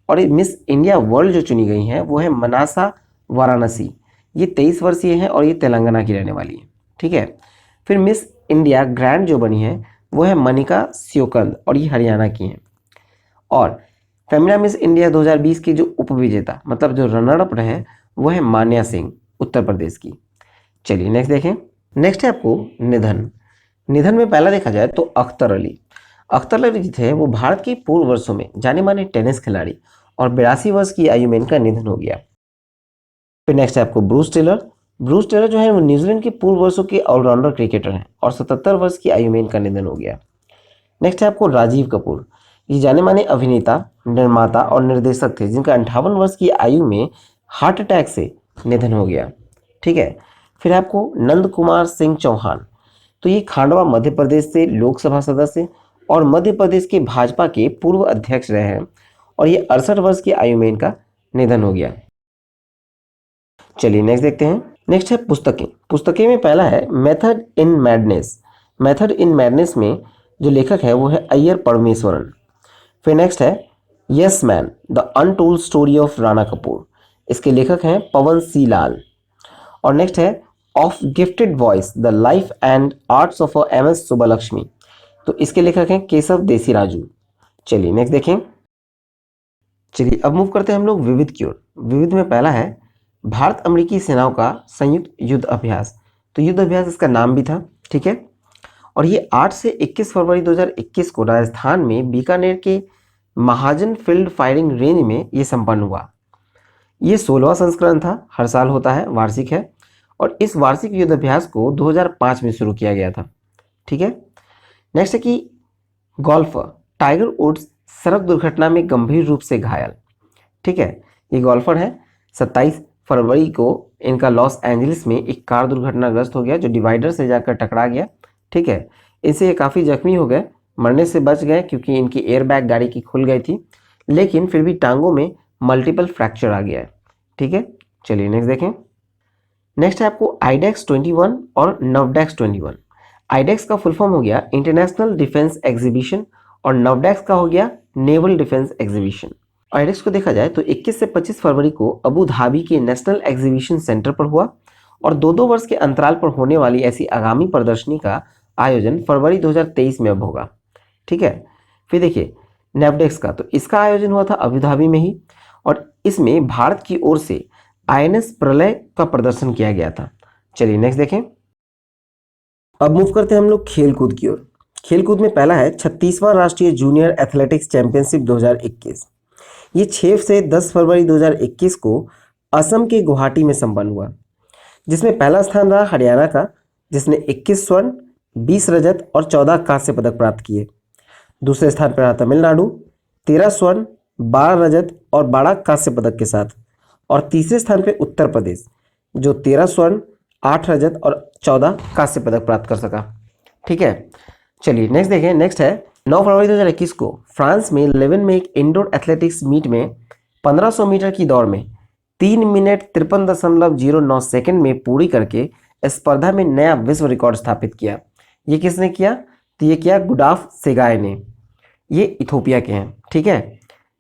और ये मिस इंडिया वर्ल्ड जो चुनी गई हैं वो है मनासा वाराणसी, ये 23 वर्षीय हैं और ये तेलंगाना की रहने वाली है। ठीक है। फिर मिस इंडिया ग्रैंड जो बनी है वो है मनिका स्योकंद और ये हरियाणा की हैं। और फेमिना मिस इंडिया 2020 की जो उपविजेता मतलब जो रनर अप रहे वो है मान्या सिंह उत्तर प्रदेश की। चलिए नेक्स्ट देखें। नेक्स्ट है आपको निधन में पहला देखा जाए तो अख्तर अली जो थे वो भारत के पूर्व वर्षों में जाने माने टेनिस खिलाड़ी और 82 वर्ष की आयु में इनका निधन हो गया। फिर नेक्स्ट है आपको ब्रूस टेलर जो है वो न्यूजीलैंड के पूर्व वर्षों के ऑलराउंडर क्रिकेटर हैं और 77 वर्ष की आयु में इनका निधन हो गया। नेक्स्ट है आपको राजीव कपूर, ये जाने माने अभिनेता, निर्माता और निर्देशक थे जिनका 58 वर्ष की आयु में हार्ट अटैक से निधन हो गया। ठीक है। फिर आपको नंद कुमार सिंह चौहान, तो ये खांडवा मध्य प्रदेश से लोकसभा सदस्य और मध्य प्रदेश के भाजपा के पूर्व अध्यक्ष रहे हैं और ये 68 वर्ष की आयु में इनका निधन हो गया। चलिए नेक्स्ट देखते हैं। नेक्स्ट है पुस्तकें में पहला है मेथड इन मैडनेस में जो लेखक है वो है अय्यर परमेश्वरन। फिर नेक्स्ट है yes man the untold story of Rana Kapoor, इसके लेखक हैं पवन सी लाल। और नेक्स्ट है of gifted voice the life and arts of MS सुब्बालक्ष्मी, तो इसके लेखक हैं केशव देसी राजू। चलिए नेक्स्ट देखें। चलिए अब मूव करते हैं हम लोग विविध की ओर। विविध में पहला है भारत अमेरिकी सेनाओं का संयुक्त युद्ध अभ्यास। तो युद्ध अभ्यास इसका नाम भी था, ठीक है। और ये 8 से 21 फरवरी 2021 को राजस्थान में बीकानेर के महाजन फील्ड फायरिंग रेंज में ये संपन्न हुआ। ये 16वां संस्करण था, हर साल होता है, वार्षिक है। और इस वार्षिक युद्ध अभ्यास को 2005 में शुरू किया गया था, ठीक है। नेक्स्ट है कि गोल्फर टाइगर वुड्स सड़क दुर्घटना में गंभीर रूप से घायल, ठीक है। ये गोल्फर है, 27 फरवरी को इनका लॉस एंजलिस में एक कार दुर्घटनाग्रस्त हो गया जो डिवाइडर से जाकर टकरा गया, ठीक है। इससे ये काफ़ी जख्मी हो गए, मरने से बच गए क्योंकि इनकी एयरबैग गाड़ी की खुल गई थी, लेकिन फिर भी टांगों में मल्टीपल फ्रैक्चर आ गया है, ठीक है। चलिए नेक्स्ट देखें। नेक्स्ट है आपको आईडेक्स 21 और नवडेक्स 21। आईडेक्स का फुल फॉर्म हो गया इंटरनेशनल डिफेंस एग्जीबिशन और नवडेक्स का हो गया नेवल डिफेंस एग्जीबिशन। आईडेक्स को देखा जाए तो 21 से 25 फरवरी को अबू धाबी के नेशनल एग्जीबिशन सेंटर पर हुआ और 2-2 वर्ष के अंतराल पर होने वाली ऐसी आगामी प्रदर्शनी का आयोजन फरवरी 2023 में अब होगा, ठीक है। फिर देखिए नेवडेक्स का, तो इसका आयोजन हुआ था अबू धाबी में ही और इसमें भारत की ओर से आईएनएस प्रलय का प्रदर्शन किया गया था। चलिए नेक्स्ट देखें। अब मूव करते हैं हम लोग खेलकूद की ओर। खेलकूद में पहला है 36वां राष्ट्रीय जूनियर एथलेटिक्स चैंपियनशिप 2021। ये 6 से 10 फरवरी 2021 को असम के गुवाहाटी में संपन्न हुआ, जिसमें पहला स्थान रहा हरियाणा का, जिसने 21 स्वर्ण, 20 रजत और 14 कांस्य पदक प्राप्त किए। दूसरे स्थान पर रहा तमिलनाडु, 13 स्वर्ण, 12 रजत और 12 कांस्य पदक के साथ। और तीसरे स्थान पर उत्तर प्रदेश, जो 13 स्वर्ण, 8 रजत और 14 कांस्य पदक प्राप्त कर सका, ठीक है। चलिए नेक्स्ट देखें। नेक्स्ट है 9 फरवरी 2021 को फ्रांस में लेवन में एक इंडोर एथलेटिक्स मीट में 1500 मीटर की दौड़ में 3 मिनट 53.09 सेकंड में पूरी करके स्पर्धा में नया विश्व रिकॉर्ड स्थापित किया। ये किसने किया? तो ये किया गुडाफ सेगाय ने। ये इथोपिया के हैं, ठीक है।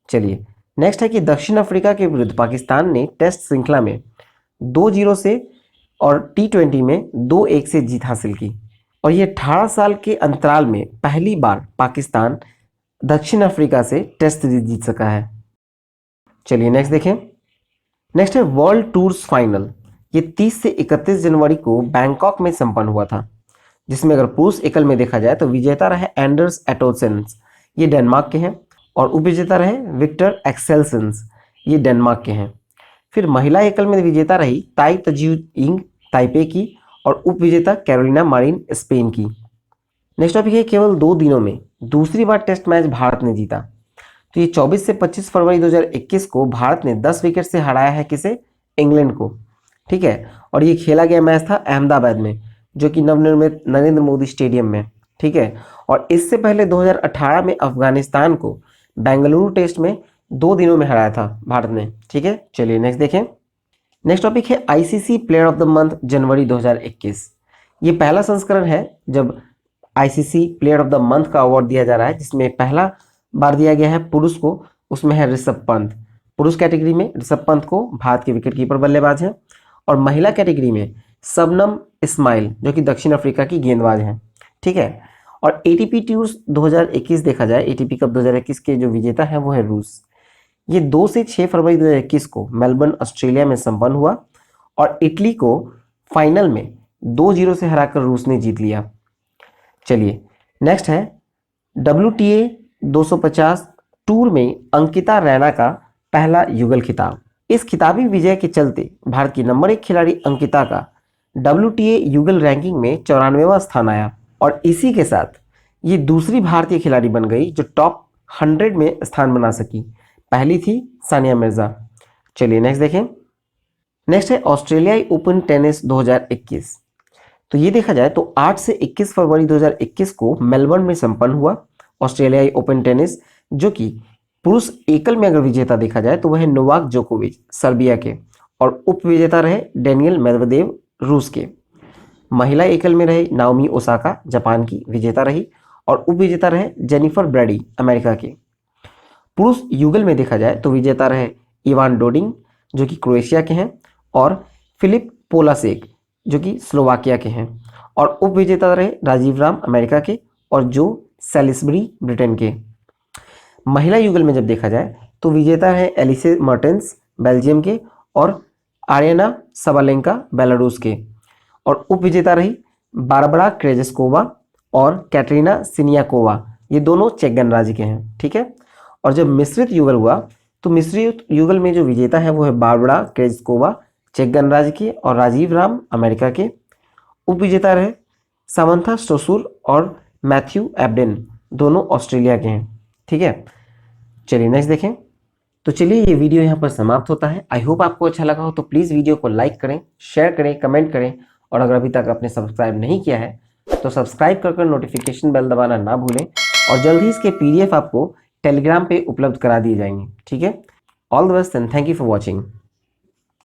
चलिए नेक्स्ट है कि दक्षिण अफ्रीका के विरुद्ध पाकिस्तान ने टेस्ट श्रृंखला में 2-0 से और T20 में 2-1 से जीत हासिल की और ये 18 साल के अंतराल में पहली बार पाकिस्तान दक्षिण अफ्रीका से टेस्ट सीरीज जीत सका है। चलिए नेक्स्ट देखें। नेक्स्ट है वर्ल्ड टूर्स फाइनल। ये 30 से 31 जनवरी को बैंकॉक में संपन्न हुआ था, जिसमें अगर पुरुष एकल में देखा जाए तो विजेता रहे एंडर्स एटोसेंस, ये डेनमार्क के हैं, और उपविजेता रहे विक्टर एक्सेलसेंस, ये डेनमार्क के हैं। फिर महिला एकल में विजेता रही ताई तजियू इंग ताइपे की और उपविजेता कैरोलिना मारिन स्पेन की। नेक्स्ट टॉपिक है केवल 2 दिनों में दूसरी बार टेस्ट मैच भारत ने जीता। तो ये 24 से 25 फरवरी 2021 को भारत ने 10 विकेट से हराया है किसे? इंग्लैंड को, ठीक है। और ये खेला गया मैच था अहमदाबाद में, जो कि नवनिर्मित नरेंद्र मोदी स्टेडियम में, ठीक है। और इससे पहले 2018 में अफगानिस्तान को बेंगलुरु टेस्ट में 2 दिनों में हराया था भारत ने, ठीक है। चलिए नेक्स्ट देखें। नेक्स्ट टॉपिक है ICC player of the month जनवरी 2021। ये पहला संस्करण है जब ICC player of the month का अवार्ड दिया जा रहा है, जिसमें पहला बार दिया गया है पुरुष को, उसमें है ऋषभ पंत। पुरुष कैटेगरी में ऋषभ पंत को, भारत के विकेटकीपर बल्लेबाज हैं। और महिला कैटेगरी में शबनम इस्माइल, जो कि दक्षिण अफ्रीका की गेंदबाज हैं, ठीक है। और एटीपी टूर्स 2021 देखा जाए, एटीपी कप 2021 के जो विजेता हैं वो है रूस। ये 2 से 6 फरवरी 2021 को मेलबर्न ऑस्ट्रेलिया में संपन्न हुआ और इटली को फाइनल में 2-0 से हराकर रूस ने जीत लिया। चलिए नेक्स्ट है WTA 250 टूर में अंकिता रैना का पहला युगल खिताब। इस खिताबी विजय के चलते भारत की नंबर 1 खिलाड़ी अंकिता का WTA युगल रैंकिंग में 94वां स्थान आया और इसी के साथ ये दूसरी भारतीय खिलाड़ी बन गई जो टॉप 100 में स्थान बना सकी। पहली थी सानिया मिर्जा। चलिए नेक्स्ट देखें। नेक्स्ट है ऑस्ट्रेलियाई ओपन टेनिस 2021। तो ये देखा जाए तो 8 से 21 फरवरी 2021 को मेलबर्न में संपन्न हुआ ऑस्ट्रेलियाई ओपन टेनिस, जो कि पुरुष एकल में अगर विजेता देखा जाए तो वह नोवाक जोकोविच सर्बिया के और उप विजेता रहे डेनियल मेदवेदेव रूस के। महिला एकल में रहे नाओमी ओसाका जापान की विजेता रही और उप विजेता रहे जेनिफर ब्रैडी अमेरिका के। पुरुष युगल में देखा जाए तो विजेता रहे इवान डोडिंग, जो कि क्रोएशिया के हैं, और फिलिप पोलासेक, जो कि स्लोवाकिया के हैं। और उप विजेता रहे राजीव राम अमेरिका के और जो सैलिसबरी ब्रिटेन के। महिला युगल में जब देखा जाए तो विजेता है एलिसे मर्टेंस बेल्जियम के और आर्यना सबालेंका बेलारूस के, और उप विजेता रही बारबरा क्रेजेस्कोवा और कैटरीना सिनियाकोवा, ये दोनों चेक गणराज्य के हैं। ठीक है। और जब मिश्रित युगल हुआ तो मिश्रित युगल में जो विजेता है वो है बारबरा क्रेजेस्कोवा चेक गणराज्य की और राजीव राम अमेरिका के। उप विजेता रहे सामंथा स्टोसुर और मैथ्यू एब्डेन, दोनों ऑस्ट्रेलिया के हैं। ठीक है। चलिए नेक्स्ट देखें। तो चलिए ये वीडियो यहाँ पर समाप्त होता है। आई होप आपको अच्छा लगा हो तो प्लीज़ वीडियो को लाइक करें, शेयर करें, कमेंट करें, और अगर अभी तक आपने सब्सक्राइब नहीं किया है तो सब्सक्राइब कर नोटिफिकेशन बेल दबाना ना भूलें, और जल्द ही इसके PDF आपको टेलीग्राम पे उपलब्ध करा दिए जाएंगे। ठीक है। All the best and thank you for watching.